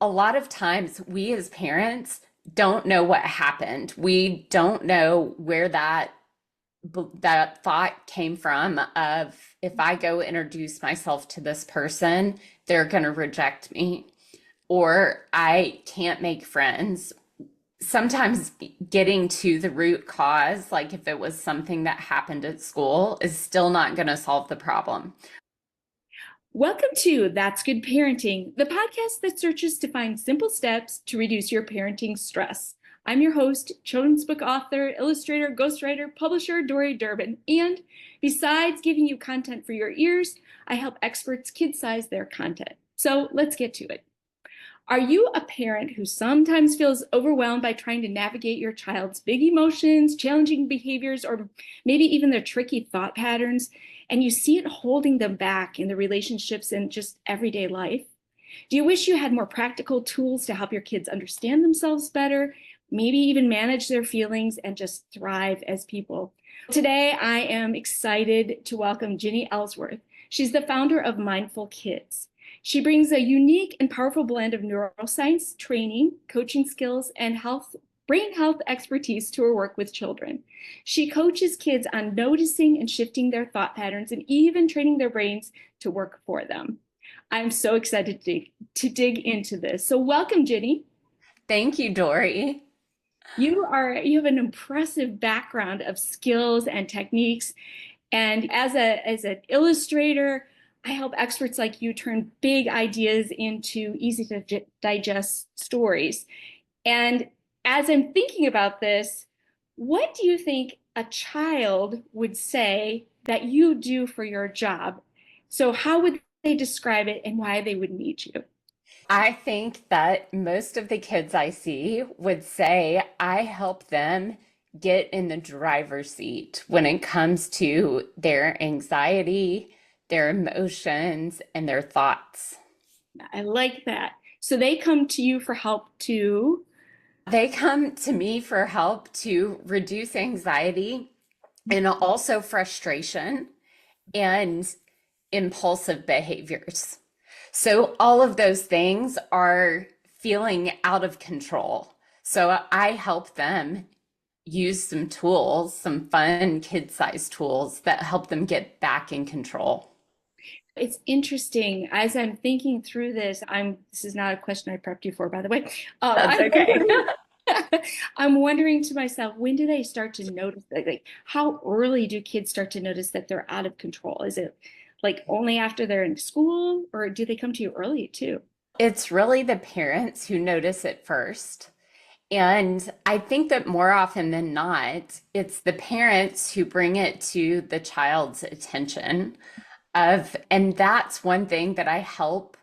a lot of times we as parents don't know what happened. We don't know where that thought came from of if I go introduce myself to this person, they're going to reject me or I can't make friends. Sometimes getting to the root cause, like if it was something that happened at school, is still not going to solve the problem. Welcome to That's Good Parenting, the podcast that searches to find simple steps to reduce your parenting stress. I'm your host, children's book author, illustrator, ghostwriter, publisher, Dori Durbin. And besides giving you content for your ears, I help experts kid-size their content. So let's get to it. Are you a parent who sometimes feels overwhelmed by trying to navigate your child's big emotions, challenging behaviors, or maybe even their tricky thought patterns, and you see it holding them back in the relationships and just everyday life? Do you wish you had more practical tools to help your kids understand themselves better, maybe even manage their feelings and just thrive as people? Today, I am excited to welcome Ginny Ellsworth. She's the founder of Mindful Kids. She brings a unique and powerful blend of neuroscience training, coaching skills, and brain health expertise to her work with children. She coaches kids on noticing and shifting their thought patterns and even training their brains to work for them. I'm so excited to dig into this. So welcome, Ginny. Thank you, Dory. You have an impressive background of skills and techniques. And as an illustrator, I help experts like you turn big ideas into easy to digest stories. And as I'm thinking about this, what do you think a child would say that you do for your job? So how would they describe it and why they would need you? I think that most of the kids I see would say I help them get in the driver's seat when it comes to their anxiety, their emotions, and their thoughts. I like that. So they come to you for help too. They come to me for help to reduce anxiety and also frustration and impulsive behaviors. So all of those things are feeling out of control. So I help them use some tools, some fun kid-sized tools that help them get back in control. It's interesting as I'm thinking through this. This is not a question I prepped you for, by the way. That's I'm okay. wondering, I'm wondering to myself, when do they start to notice that? Like, how early do kids start to notice that they're out of control? Is it like only after they're in school, or do they come to you early too? It's really the parents who notice it first. And I think that more often than not, it's the parents who bring it to the child's attention and that's one thing that I help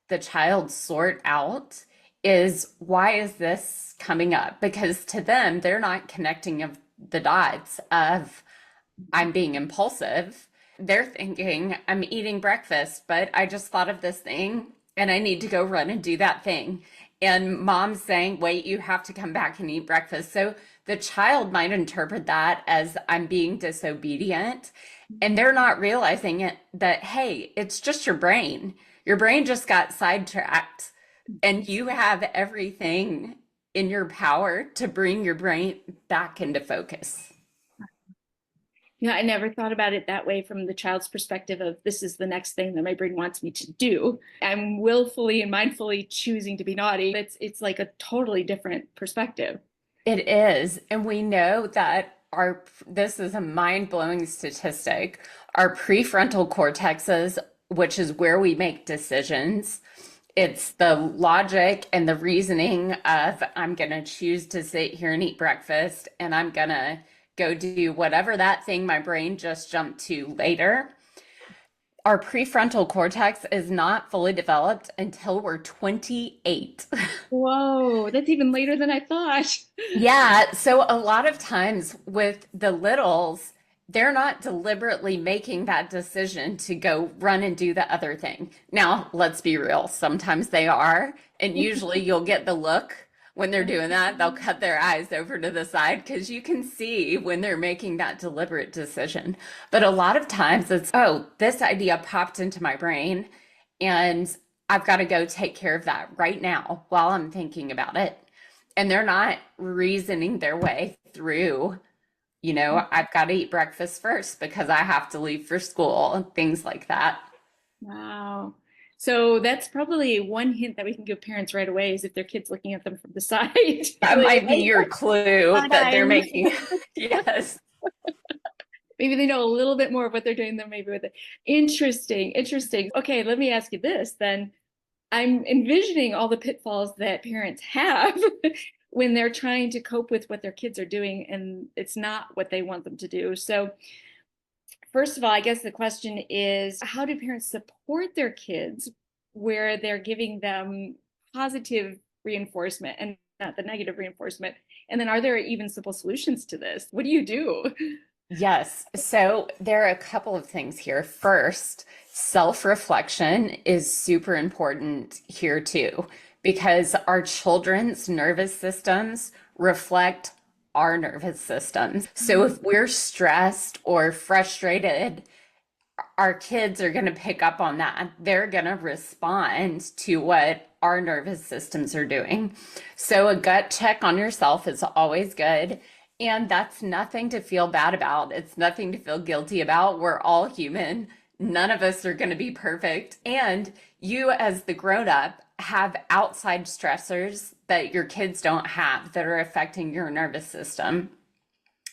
the child sort out is why is this coming up? Because to them, they're not connecting of the dots of I'm being impulsive. They're thinking I'm eating breakfast, but I just thought of this thing and I need to go run and do that thing. And mom's saying, wait, you have to come back and eat breakfast. So the child might interpret that as I'm being disobedient. And they're not realizing it that, hey, it's just your brain. Your brain just got sidetracked, and you have everything in your power to bring your brain back into focus. Yeah, I never thought about it that way from the child's perspective of this is the next thing that my brain wants me to do. I'm willfully and mindfully choosing to be naughty. It's like a totally different perspective. It is. And we know that this is a mind-blowing statistic. Our prefrontal cortexes, which is where we make decisions, it's the logic and the reasoning of I'm going to choose to sit here and eat breakfast and I'm going to go do whatever that thing my brain just jumped to later. Our prefrontal cortex is not fully developed until we're 28. Whoa, that's even later than I thought. Yeah, so a lot of times with the littles, they're not deliberately making that decision to go run and do the other thing. Now, let's be real, sometimes they are, and usually you'll get the look when they're doing that. They'll cut their eyes over to the side because you can see when they're making that deliberate decision. But a lot of times it's, oh, this idea popped into my brain and I've got to go take care of that right now while I'm thinking about it. And they're not reasoning their way through, I've got to eat breakfast first because I have to leave for school and things like that. Wow. So that's probably one hint that we can give parents right away is if their kid's looking at them from the side. That Like, might be your clue that they're "Time." making. Yes. Maybe they know a little bit more of what they're doing than maybe with it. Interesting, interesting. Okay, let me ask you this then. I'm envisioning all the pitfalls that parents have when they're trying to cope with what their kids are doing and it's not what they want them to do. So, first of all, I guess the question is how do parents support their kids where they're giving them positive reinforcement and not the negative reinforcement? And then are there even simple solutions to this? What do you do? Yes. So there are a couple of things here. First, self-reflection is super important here too, because our children's nervous systems reflect our nervous systems. So if we're stressed or frustrated, our kids are going to pick up on that. They're going to respond to what our nervous systems are doing. So a gut check on yourself is always good. And that's nothing to feel bad about. It's nothing to feel guilty about. We're all human. None of us are going to be perfect. And you, as the grown up, have outside stressors that your kids don't have that are affecting your nervous system.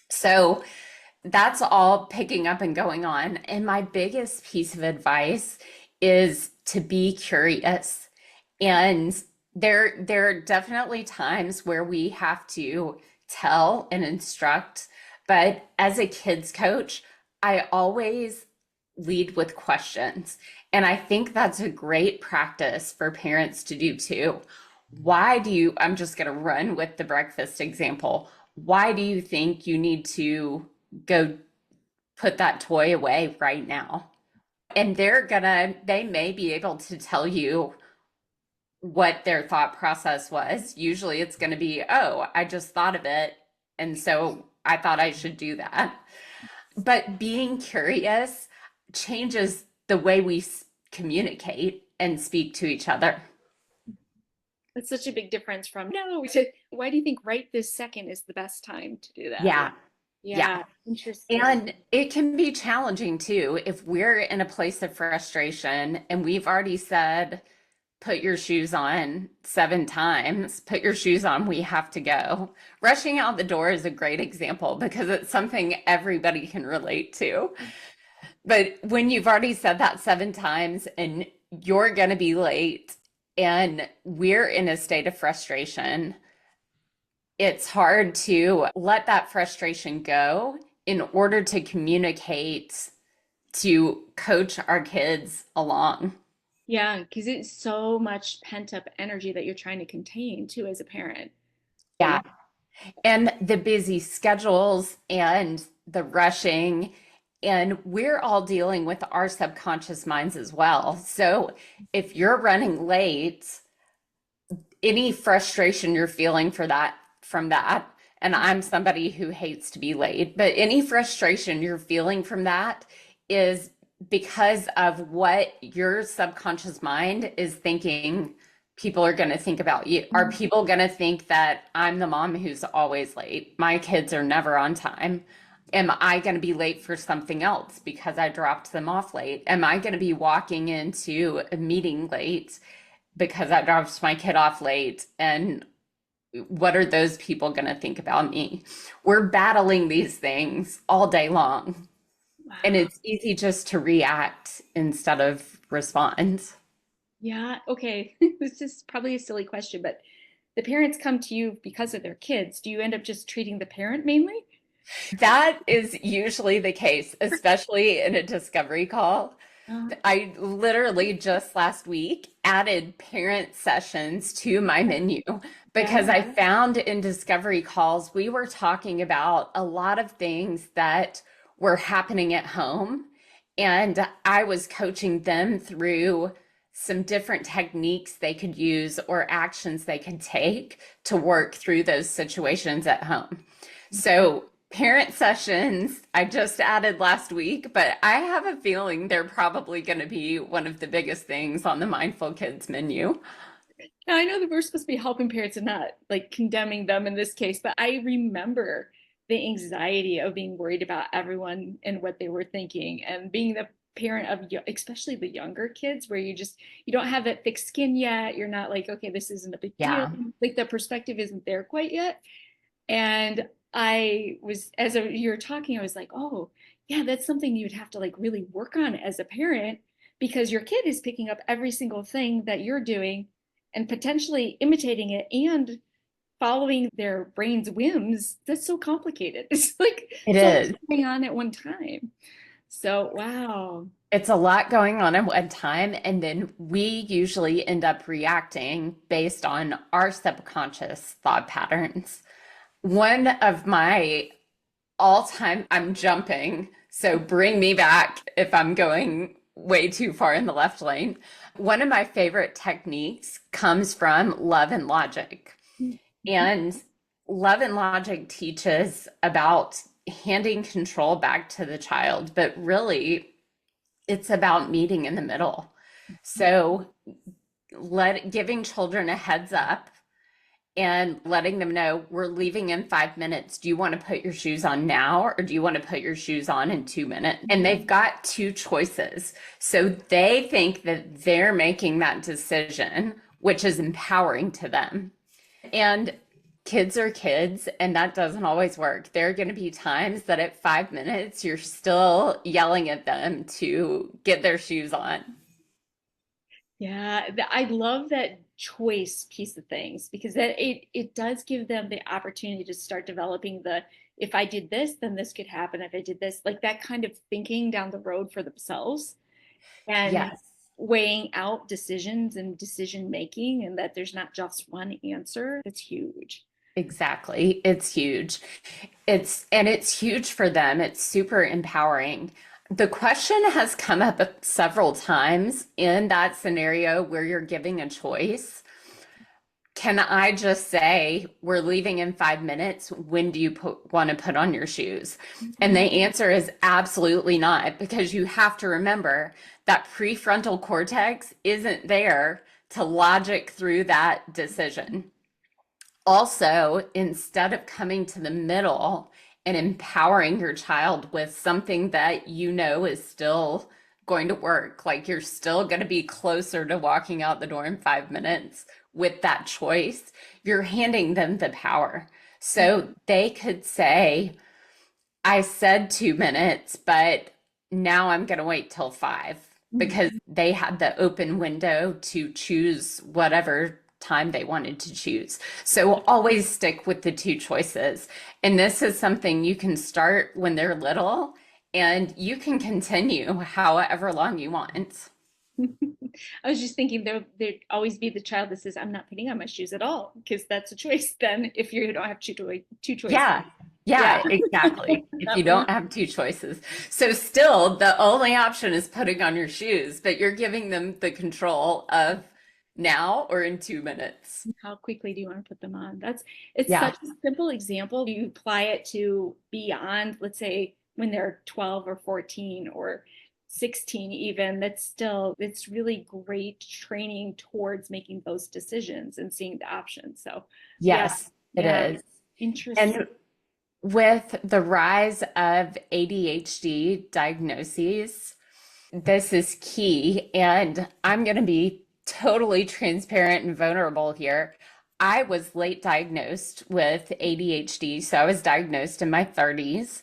So that's all picking up and going on. And my biggest piece of advice is to be curious. And there are definitely times where we have to tell and instruct, but as a kids coach, I always lead with questions. And I think that's a great practice for parents to do too. I'm just going to run with the breakfast example. Why do you think you need to go put that toy away right now? And they may be able to tell you what their thought process was. Usually it's going to be, oh, I just thought of it. And so I thought I should do that. But being curious changes the way we communicate and speak to each other. That's such a big difference from no to why do you think right this second is the best time to do that? Yeah. Yeah. Yeah, interesting. And it can be challenging too if we're in a place of frustration and we've already said, put your shoes on 7 times, put your shoes on, we have to go. Rushing out the door is a great example because it's something everybody can relate to. But when you've already said that 7 times and you're going to be late and we're in a state of frustration, it's hard to let that frustration go in order to communicate to coach our kids along. Yeah, because it's so much pent up energy that you're trying to contain too as a parent. Yeah. And the busy schedules and the rushing, and we're all dealing with our subconscious minds as well. So if you're running late, any frustration you're feeling from that, and I'm somebody who hates to be late, but any frustration you're feeling from that is because of what your subconscious mind is thinking people are going to think about you. Are people going to think that I'm the mom who's always late? My kids are never on time. Am I going to be late for something else because I dropped them off late? Am I going to be walking into a meeting late because I dropped my kid off late? And what are those people going to think about me? We're battling these things all day long. And Wow. it's easy just to react instead of respond. Yeah, okay. This is probably a silly question, but the parents come to you because of their kids. Do you end up just treating the parent mainly? That is usually the case, especially in a discovery call. Uh, I literally just last week added parent sessions to my menu because yeah. I found in discovery calls, we were talking about a lot of things that were happening at home. And I was coaching them through some different techniques they could use or actions they could take to work through those situations at home. So Parent sessions, I just added last week, but I have a feeling they're probably going to be one of the biggest things on the Mindful Kids menu. Now, I know that we're supposed to be helping parents and not like condemning them in this case, but I remember the anxiety of being worried about everyone and what they were thinking, and being the parent of especially the younger kids, where you don't have that thick skin yet. You're not like, okay, this isn't a big deal. Yeah, Like the perspective isn't there quite yet. And I was, you were talking, I was like, oh, yeah, that's something you'd have to like really work on as a parent, because your kid is picking up every single thing that you're doing and potentially imitating it and following their brain's whims. That's so complicated. It's like it so much is. going on at one time. So, wow. It's a lot going on at one time, and then we usually end up reacting based on our subconscious thought patterns. One of my all-time, I'm jumping, so bring me back if I'm going way too far in the left lane. One of my favorite techniques comes from Love and Logic. And Love and Logic teaches about handing control back to the child, but really it's about meeting in the middle. So giving children a heads up and letting them know we're leaving in 5 minutes. Do you want to put your shoes on now, or do you want to put your shoes on in 2 minutes? And they've got two choices. So they think that they're making that decision, which is empowering to them. And kids are kids, and that doesn't always work. There are going to be times that at 5 minutes, you're still yelling at them to get their shoes on. Yeah, I love that choice piece of things, because that it does give them the opportunity to start developing the, if I did this, then this could happen. If I did this, like that kind of thinking down the road for themselves, and Yes, weighing out decisions and decision making, and that there's not just one answer. That's huge. exactly. It's huge. It's huge for them. It's super empowering. The question has come up several times in that scenario where you're giving a choice. Can I just say, we're leaving in 5 minutes? When do you want to put on your shoes? And the answer is absolutely not, because you have to remember that prefrontal cortex isn't there to logic through that decision. Also, instead of coming to the middle and empowering your child with something that you know is still going to work, like you're still going to be closer to walking out the door in 5 minutes with that choice, you're handing them the power. So they could say, I said 2 minutes, but now I'm going to wait till five, because they had the open window to choose whatever time they wanted to choose. So always stick with the two choices. And this is something you can start when they're little, and you can continue however long you want. I was just thinking there'd always be the child that says, I'm not putting on my shoes at all, because that's a choice then if you don't have two choices. Yeah. Yeah. Yeah, exactly. If you That one. don't have two choices. So still the only option is putting on your shoes, but you're giving them the control of now or in 2 minutes. How quickly do you want to put them on? It's Yeah. such a simple example. You apply it to beyond, let's say, when they're 12 or 14 or 16 even, it's really great training towards making those decisions and seeing the options. So yeah, Yes, it yeah, is. interesting. And with the rise of ADHD diagnoses, this is key. And I'm going to be totally transparent and vulnerable here. I was late diagnosed with ADHD. So I was diagnosed in my 30s,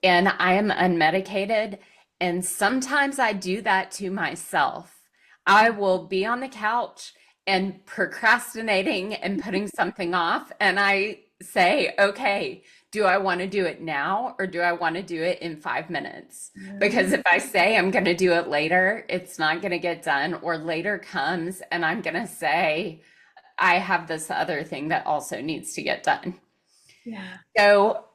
and I am unmedicated. And sometimes I do that to myself. I will be on the couch and procrastinating and putting something off. And I say, okay, do I want to do it now, or do I want to do it in 5 minutes? Because if I say I'm going to do it later, it's not going to get done, or later comes and I'm going to say, I have this other thing that also needs to get done. Yeah. So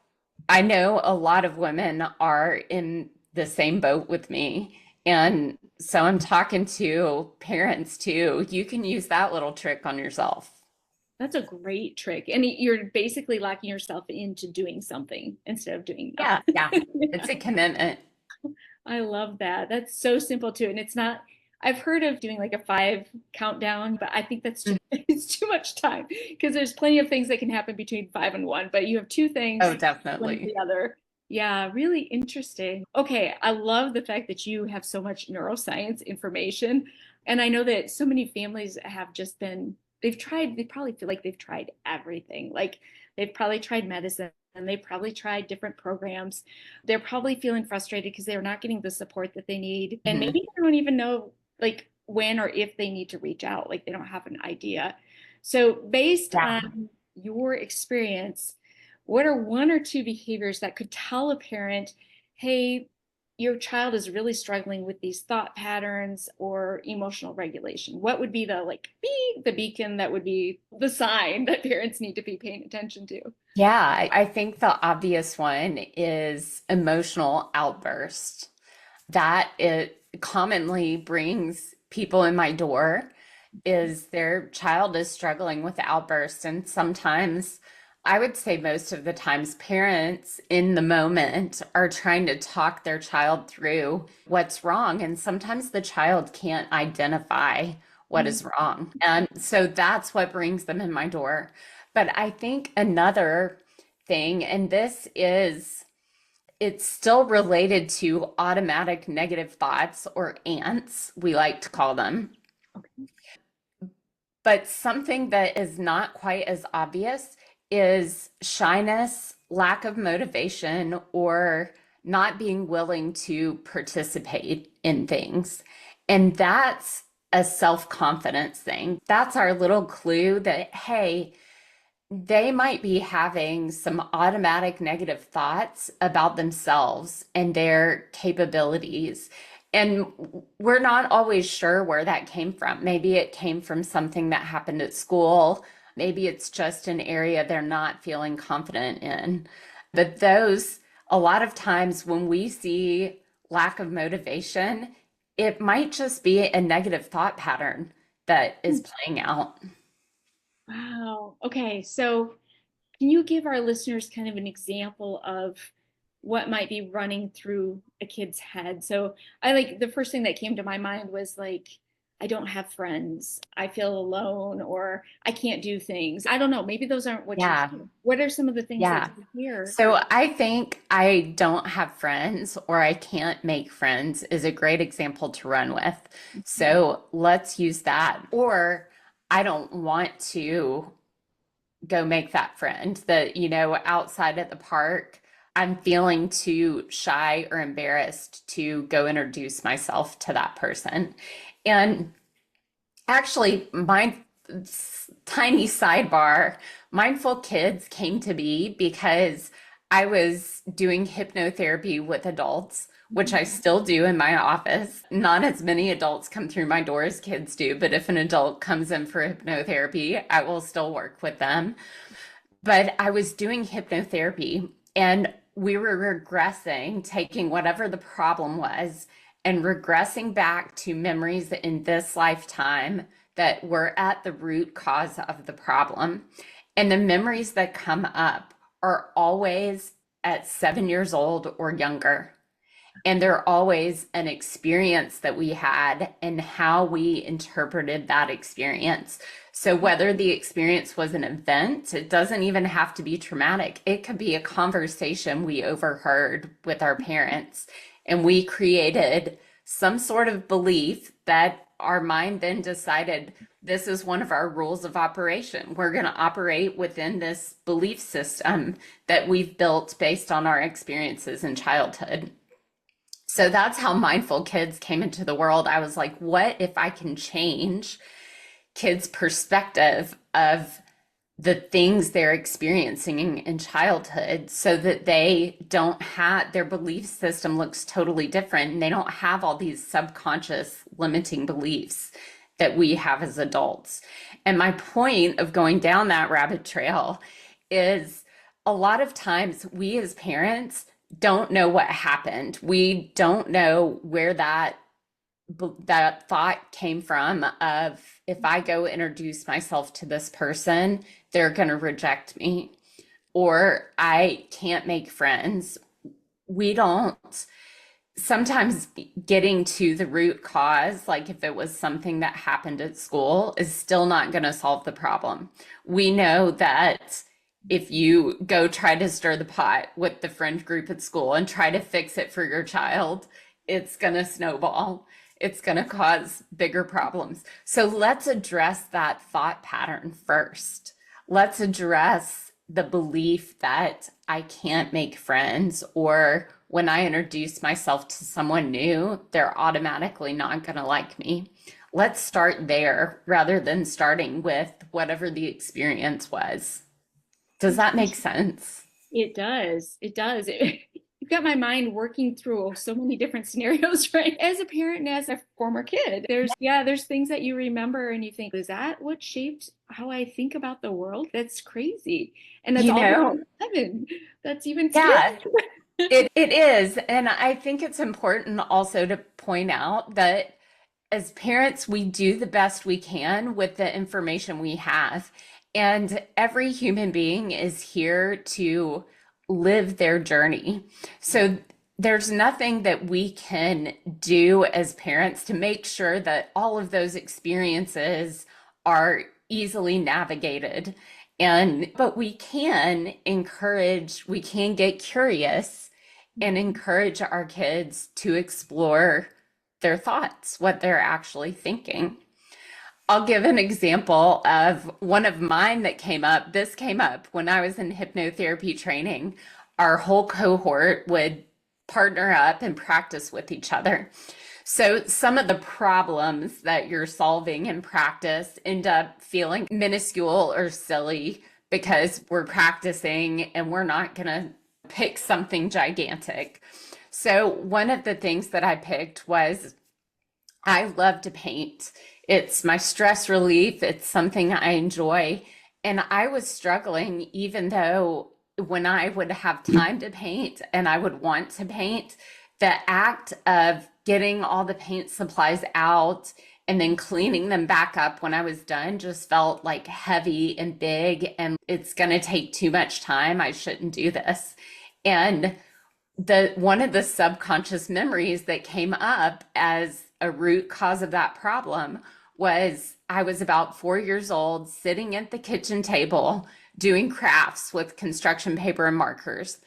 I know a lot of women are in the same boat with me. And so I'm talking to parents too. You can use that little trick on yourself. That's a great trick. And you're basically locking yourself into doing something instead of doing Yeah, yeah. nothing. It's a commitment. I love that. That's so simple too. And it's not, I've heard of doing like a 5 countdown, but I think that's too, Mm. it's too much time because there's plenty of things that can happen between 5 and 1, but you have two Oh, things, one to definitely. the other. Yeah, really interesting. Okay, I love the fact that you have so much neuroscience information. And I know that so many families have just been, they probably feel like they've tried everything. Like they've probably tried medicine and they've probably tried different programs. They're probably feeling frustrated because they're not getting the support that they need. And Mhm. maybe they don't even know like when or if they need to reach out. Like they don't have an idea. So based Yeah. on your experience, what are one or two behaviors that could tell a parent, hey, your child is really struggling with these thought patterns or emotional regulation? What would be the like the beacon that would be the sign that parents need to be paying attention to? Yeah, I think the obvious one is emotional outburst. That it commonly brings people in my door is their child is struggling with outbursts. And sometimes, I would say most of the times, parents in the moment are trying to talk their child through what's wrong. And sometimes the child can't identify what Mm. is wrong. And so that's what brings them in my door. But I think another thing, and this is it's still related to automatic negative thoughts or ants, we like to call them. Okay. But something that is not quite as obvious is shyness, lack of motivation, or not being willing to participate in things. And that's a self-confidence thing. That's our little clue that, hey, they might be having some automatic negative thoughts about themselves and their capabilities. And we're not always sure where that came from. Maybe it came from something that happened at school. Maybe it's just an area they're not feeling confident in. But a lot of times when we see lack of motivation, it might just be a negative thought pattern that is playing out. Wow. Okay. So, can you give our listeners kind of an example of what might be running through a kid's head? So, I like the first thing that came to my mind was like, I don't have friends. I feel alone, or I can't do things. I don't know. Maybe those aren't what you Yeah. hear. What are some of the things that Yeah. you hear? So I think I don't have friends or I can't make friends is a great example to run with. So let's use that. Or I don't want to go make that friend that, outside at the park, I'm feeling too shy or embarrassed to go introduce myself to that person. And actually, my tiny sidebar, Mindful Kids came to be because I was doing hypnotherapy with adults, which I still do in my office. Not as many adults come through my door as kids do, but if an adult comes in for hypnotherapy, I will still work with them. But I was doing hypnotherapy and we were regressing, taking whatever the problem was and regressing back to memories in this lifetime that were at the root cause of the problem. And the memories that come up are always at 7 years old or younger. And they're always an experience that we had and how we interpreted that experience. So, whether the experience was an event, it doesn't even have to be traumatic. It could be a conversation we overheard with our parents, and we created some sort of belief that our mind then decided this is one of our rules of operation. We're going to operate within this belief system that we've built based on our experiences in childhood. So that's how Mindful Kids came into the world. I was like, what if I can change kids' perspective of the things they're experiencing in childhood so that they don't have their belief system looks totally different and they don't have all these subconscious limiting beliefs that we have as adults. And my point of going down that rabbit trail is a lot of times we as parents don't know what happened. We don't know where that that thought came from of if I go introduce myself to this person, they're going to reject me or I can't make friends. We don't sometimes getting to the root cause, like if it was something that happened at school, is still not going to solve the problem. We know that if you go try to stir the pot with the friend group at school and try to fix it for your child, it's going to snowball. It's going to cause bigger problems. So let's address that thought pattern first. Let's address the belief that I can't make friends, or when I introduce myself to someone new, they're automatically not going to like me. Let's start there rather than starting with whatever the experience was. Does that make sense? It does. It does. You've got my mind working through so many different scenarios, right? As a parent and as a former kid, there's things that you remember and you think, is that what shaped how I think about the world? That's crazy. And that's You all know, heaven. That's even scary. yeah, it is. And I think it's important also to point out that as parents, we do the best we can with the information we have. And every human being is here to live their journey. So there's nothing that we can do as parents to make sure that all of those experiences are easily navigated. But we can encourage, we can get curious and encourage our kids to explore their thoughts, what they're actually thinking. I'll give an example of one of mine that came up. This came up when I was in hypnotherapy training. Our whole cohort would partner up and practice with each other. So some of the problems that you're solving in practice end up feeling minuscule or silly because we're practicing and we're not going to pick something gigantic. So one of the things that I picked was I love to paint. It's my stress relief. It's something I enjoy. And I was struggling, even though when I would have time to paint and I would want to paint, the act of getting all the paint supplies out and then cleaning them back up when I was done just felt like heavy and big, and it's going to take too much time. I shouldn't do this. And the one of the subconscious memories that came up as a root cause of that problem was I was about 4 years old, sitting at the kitchen table doing crafts with construction paper and markers.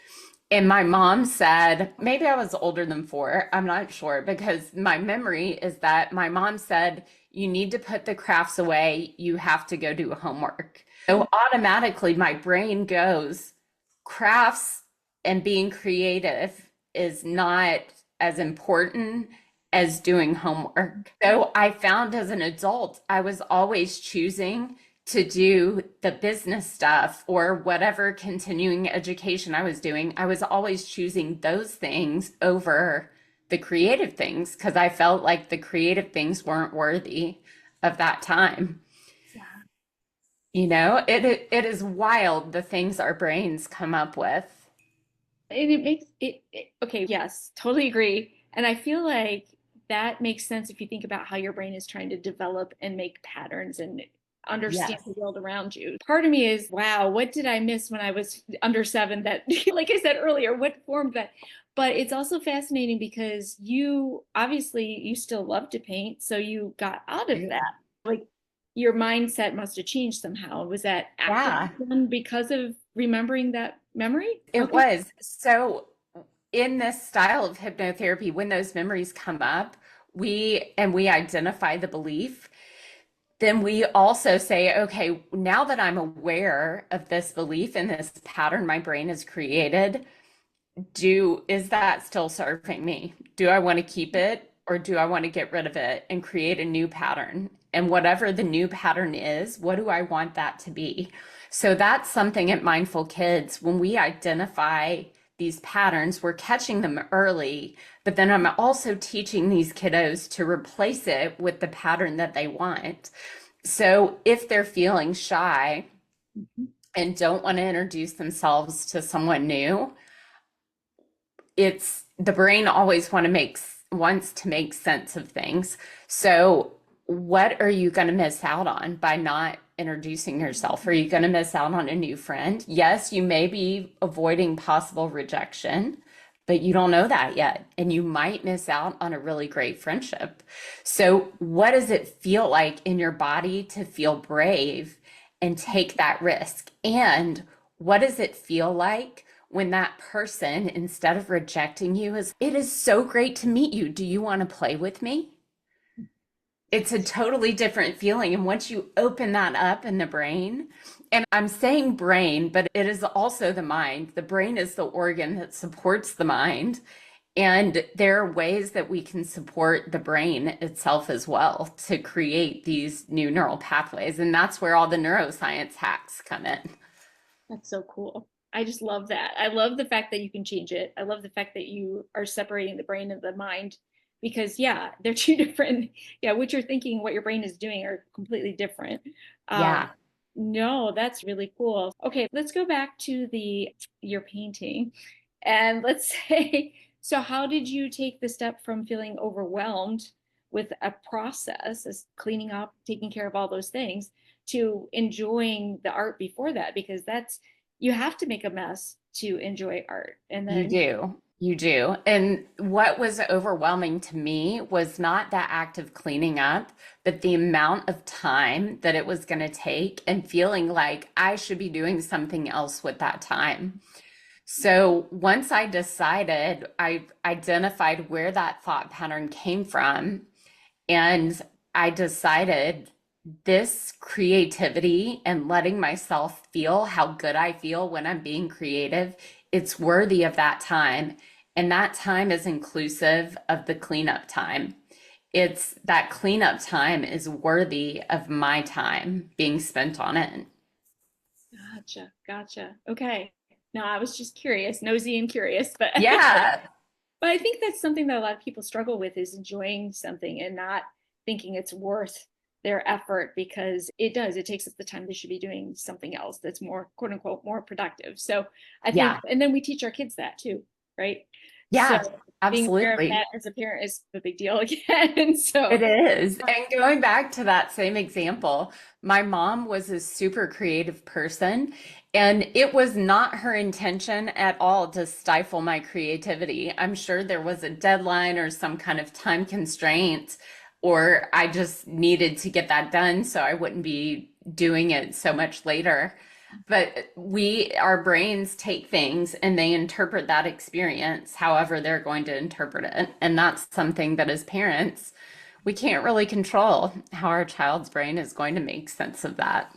And my mom said, maybe I was older than 4, I'm not sure, because my memory is that my mom said, you need to put the crafts away, you have to go do homework. So automatically my brain goes, crafts and being creative is not as important as doing homework. So I found as an adult, I was always choosing to do the business stuff or whatever continuing education I was doing. I was always choosing those things over the creative things because I felt like the creative things weren't worthy of that time. You know, it is wild the things our brains come up with. And it makes okay, yes, totally agree. And I feel like that makes sense if you think about how your brain is trying to develop and make patterns and understand Yes. the world around you. Part of me is, wow, what did I miss when I was under 7 that, like I said earlier, what formed that? But it's also fascinating because you obviously you still love to paint, so you got out of that. Like your mindset must have changed somehow. Was that Yeah, actively done because of remembering that memory? it Okay. was. So in this style of hypnotherapy, when those memories come up, we identify the belief. Then we also say, okay, now that I'm aware of this belief and this pattern my brain has created, is that still serving me? Do I want to keep it or do I want to get rid of it and create a new pattern? And whatever the new pattern is, what do I want that to be? So that's something at Mindful Kids. When we identify these patterns, we're catching them early, but then I'm also teaching these kiddos to replace it with the pattern that they want. So if they're feeling shy and don't want to introduce themselves to someone new, it's the brain always want to make wants to make sense of things. So, what are you going to miss out on by not introducing yourself? Are you going to miss out on a new friend? Yes, you may be avoiding possible rejection, but you don't know that yet. And you might miss out on a really great friendship. So, what does it feel like in your body to feel brave and take that risk? And what does it feel like when that person, instead of rejecting you, is, it is so great to meet you. Do you want to play with me? It's a totally different feeling. And once you open that up in the brain, and I'm saying brain, but it is also the mind. The brain is the organ that supports the mind. And there are ways that we can support the brain itself as well to create these new neural pathways. And that's where all the neuroscience hacks come in. That's so cool. I just love that. I love the fact that you can change it. I love the fact that you are separating the brain and the mind because, yeah, they're two different. Yeah, what you're thinking, what your brain is doing are completely different. Um, Yeah. no, that's really cool. Okay, let's go back to your painting and let's say, so how did you take the step from feeling overwhelmed with a process as cleaning up, taking care of all those things to enjoying the art before that? Because that's you have to make a mess to enjoy art. And You then, do. You do. And what was overwhelming to me was not that act of cleaning up, but the amount of time that it was going to take and feeling like I should be doing something else with that time. So once I decided, I identified where that thought pattern came from, and I decided this creativity and letting myself feel how good I feel when I'm being creative, it's worthy of that time. And that time is inclusive of the cleanup time. It's that cleanup time is worthy of my time being spent on it. gotcha. Okay. No, I was just curious, nosy and curious, but Yeah. but I think that's something that a lot of people struggle with is enjoying something and not thinking it's worth their effort because it takes up the time they should be doing something else that's more quote unquote more productive. So I think, Yeah. and then we teach our kids that too, right? So Yeah. being aware of Absolutely. that as a parent is a big deal again. So It is. And going back to that same example, my mom was a super creative person, and it was not her intention at all to stifle my creativity. I'm sure there was a deadline or some kind of time constraint, or I just needed to get that done so I wouldn't be doing it so much later. But our brains take things and they interpret that experience however they're going to interpret it. And that's something that as parents, we can't really control how our child's brain is going to make sense of that.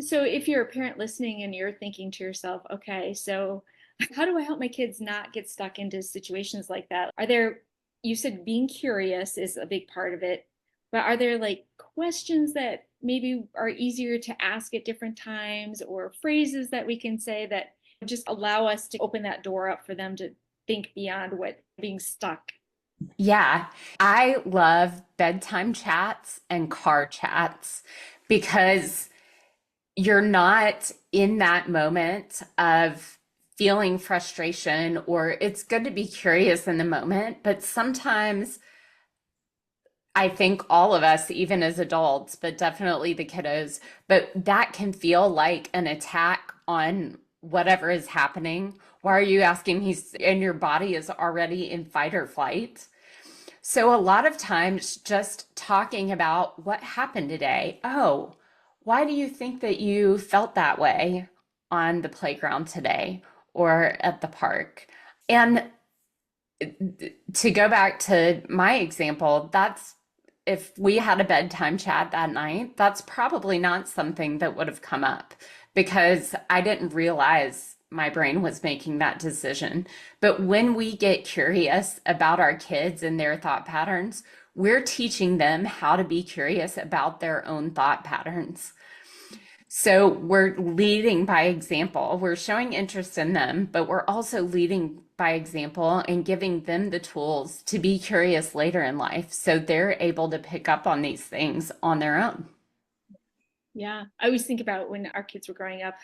So if you're a parent listening and you're thinking to yourself, okay, so how do I help my kids not get stuck into situations like that? You said being curious is a big part of it, but are there like questions that maybe are easier to ask at different times or phrases that we can say that just allow us to open that door up for them to think beyond what being stuck? Yeah, I love bedtime chats and car chats because you're not in that moment of feeling frustration, or it's good to be curious in the moment, but sometimes I think all of us, even as adults, but definitely the kiddos, but that can feel like an attack on whatever is happening. Why are you asking? And your body is already in fight or flight. So a lot of times just talking about what happened today. Oh, why do you think that you felt that way on the playground today or at the park? And to go back to my example, that's if we had a bedtime chat that night, that's probably not something that would have come up because I didn't realize my brain was making that decision. But when we get curious about our kids and their thought patterns, we're teaching them how to be curious about their own thought patterns. So we're leading by example. We're showing interest in them, but we're also leading by example and giving them the tools to be curious later in life so they're able to pick up on these things on their own. Yeah, I always think about when our kids were growing up,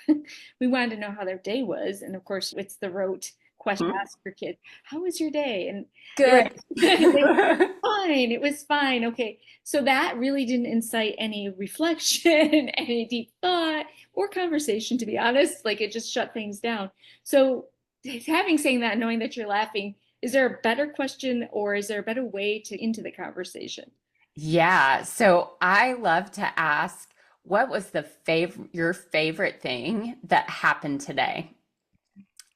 we wanted to know how their day was. And of course, it's the rote question, ask your kid, how was your day? And they're Good. fine, it was fine. Okay. So that really didn't incite any reflection, any deep thought or conversation, to be honest. Like it just shut things down. So having saying that, knowing that you're laughing, is there a better question or is there a better way to into the conversation? Yeah. So I love to ask, what was your favorite thing that happened today?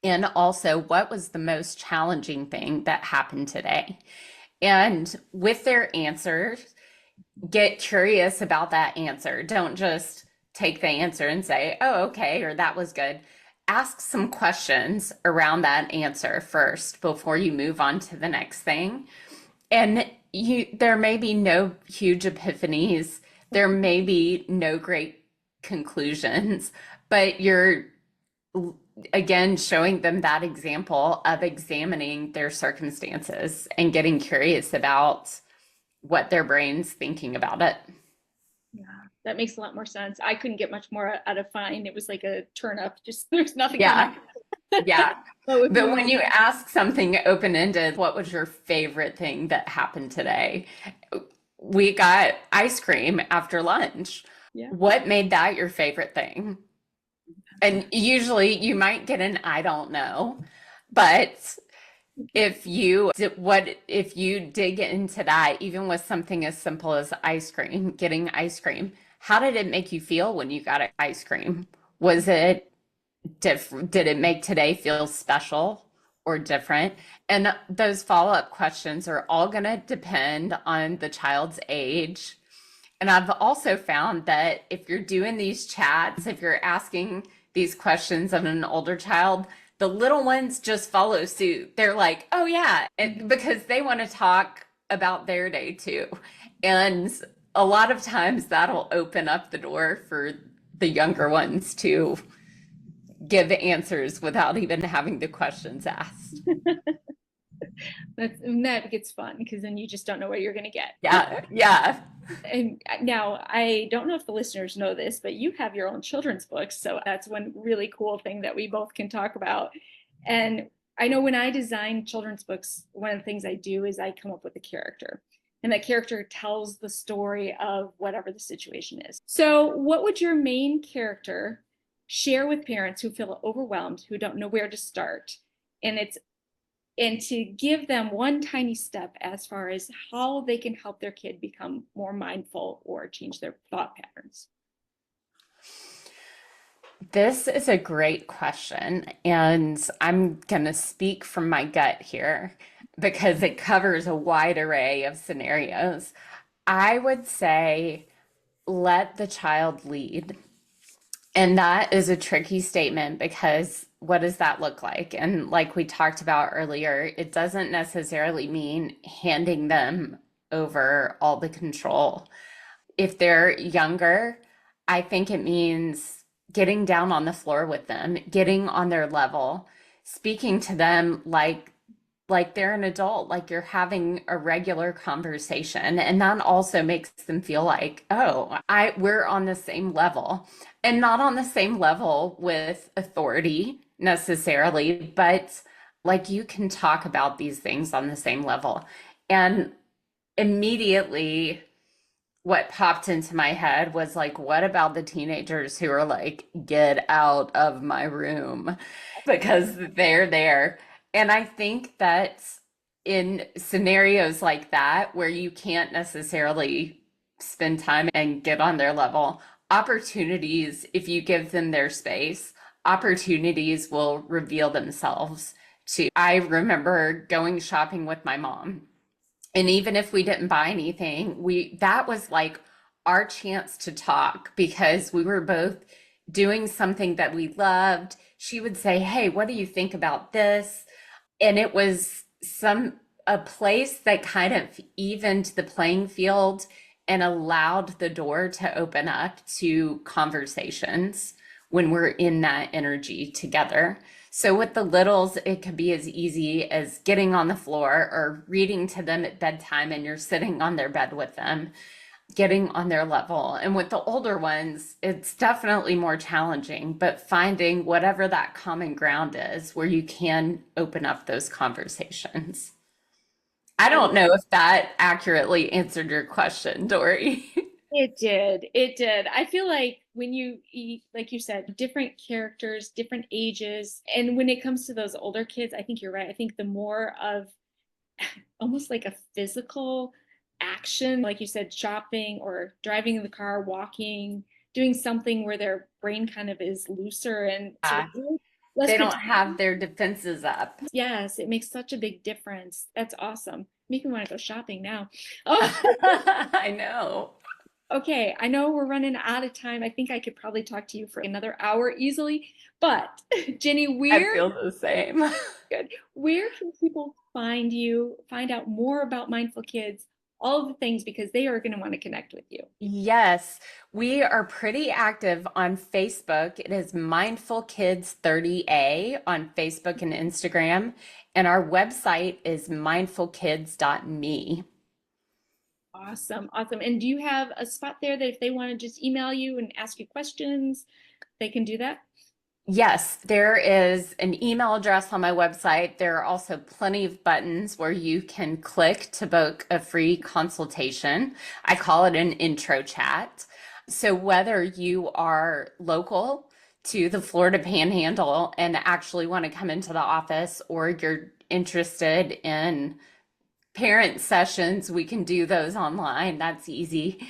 And also, what was the most challenging thing that happened today? And with their answers, get curious about that answer. Don't just take the answer and say, oh, okay, or that was good. Ask some questions around that answer first before you move on to the next thing. And there may be no huge epiphanies, there may be no great conclusions, but you're again showing them that example of examining their circumstances and getting curious about what their brain's thinking about it. Yeah, that makes a lot more sense. I couldn't get much more out of fine. It was like a turn up, just there's nothing coming. Yeah, yeah. So if But you, when you ask something open-ended, what was your favorite thing that happened today? We got ice cream after lunch. yeah. What made that your favorite thing? And usually you might get an I don't know, but if you dig into that, even with something as simple as ice cream, getting ice cream, how did it make you feel when you got ice cream? Was it did it make today feel special or different? And those follow-up questions are all going to depend on the child's age. And I've also found that if you're doing these chats, if you're asking these questions of an older child, the little ones just follow suit. They're like, oh, yeah, because they want to talk about their day too. And a lot of times that'll open up the door for the younger ones to give answers without even having the questions asked. That gets fun because then you just don't know what you're going to get. Yeah, yeah. And now I don't know if the listeners know this, but you have your own children's books. So that's one really cool thing that we both can talk about. And I know when I design children's books, one of the things I do is I come up with a character. And that character tells the story of whatever the situation is. So, what would your main character share with parents who feel overwhelmed, who don't know where to start? And to give them one tiny step as far as how they can help their kid become more mindful or change their thought patterns. This is a great question, and I'm going to speak from my gut here because it covers a wide array of scenarios. I would say let the child lead. And that is a tricky statement because what does that look like? And like we talked about earlier, it doesn't necessarily mean handing them over all the control. If they're younger, I think it means getting down on the floor with them, getting on their level, speaking to them like they're an adult, like you're having a regular conversation. And that also makes them feel like, oh, we're on the same level. And not on the same level with authority necessarily, but like you can talk about these things on the same level. And immediately what popped into my head was like, what about the teenagers who are like, get out of my room because they're there? And I think that in scenarios like that, where you can't necessarily spend time and get on their level, opportunities, if you give them their space, opportunities will reveal themselves to. I remember going shopping with my mom. And even if we didn't buy anything, that was like our chance to talk because we were both doing something that we loved. She would say, "Hey, what do you think about this?" And it was a place that kind of evened the playing field and allowed the door to open up to conversations when we're in that energy together. So with the littles, it could be as easy as getting on the floor or reading to them at bedtime and you're sitting on their bed with them. getting on their level. And with the older ones, it's definitely more challenging, but finding whatever that common ground is where you can open up those conversations. I I don't know if that accurately answered your question, Dory. It did. It did. I feel like when you eat, like you said, different characters, different ages, and when it comes to those older kids, I think you're right. I think the more of almost like a physical action, like you said, shopping or driving in the car, walking, doing something where their brain kind of is looser and sort Yeah, of less they don't fatigued. have their defenses up. Yes, it makes such a big difference. That's awesome. Make me want to go shopping now. Oh, I know. okay, I know we're running out of time. I think I could probably talk to you for another hour easily. But Jenny, I feel the same. where can people find you, find out more about Mindful Kids, all of the things because they are going to want to connect with you. Yes, we are pretty active on Facebook. It is Mindful Kids 30A on Facebook and Instagram. And our website is mindfulkids.me. Awesome, awesome. And do you have a spot there that if they want to just email you and ask you questions, they can do that? Yes, there is an email address on my website. There are also plenty of buttons where you can click to book a free consultation. I call it an intro chat. So whether you are local to the Florida Panhandle and actually want to come into the office, or you're interested in parent sessions, we can do those online. That's easy.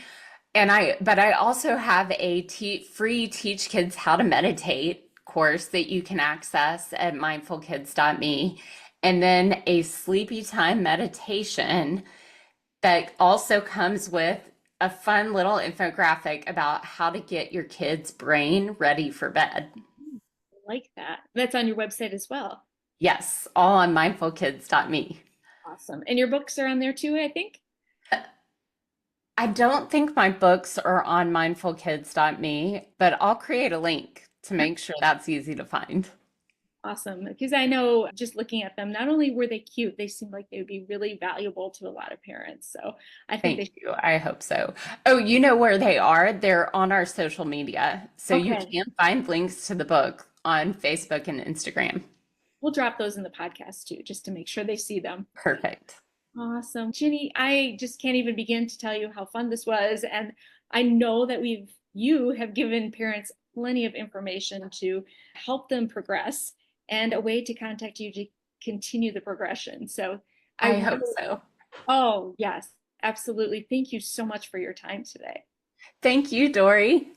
But I also have a free Teach Kids How to Meditate course that you can access at mindfulkids.me. And then a sleepy time meditation that also comes with a fun little infographic about how to get your kid's brain ready for bed. I like that. That's on your website as well. Yes, all on mindfulkids.me. Awesome. And your books are on there too, I think? I don't think my books are on mindfulkids.me, but I'll create a link to make sure that's easy to find. Awesome. Because I know just looking at them, not only were they cute, they seemed like they would be really valuable to a lot of parents. So I think they Thank you. I hope so. Oh, you know where they are? They're on our social media. So you okay. can find links to the book on Facebook and Instagram. We'll drop those in the podcast too, just to make sure they see them. Perfect. Awesome. Ginny, I just can't even begin to tell you how fun this was. And I know that you have given parents plenty of information to help them progress and a way to contact you to continue the progression. So I I hope really, so. oh, yes, absolutely. Thank you so much for your time today. Thank you, Dory.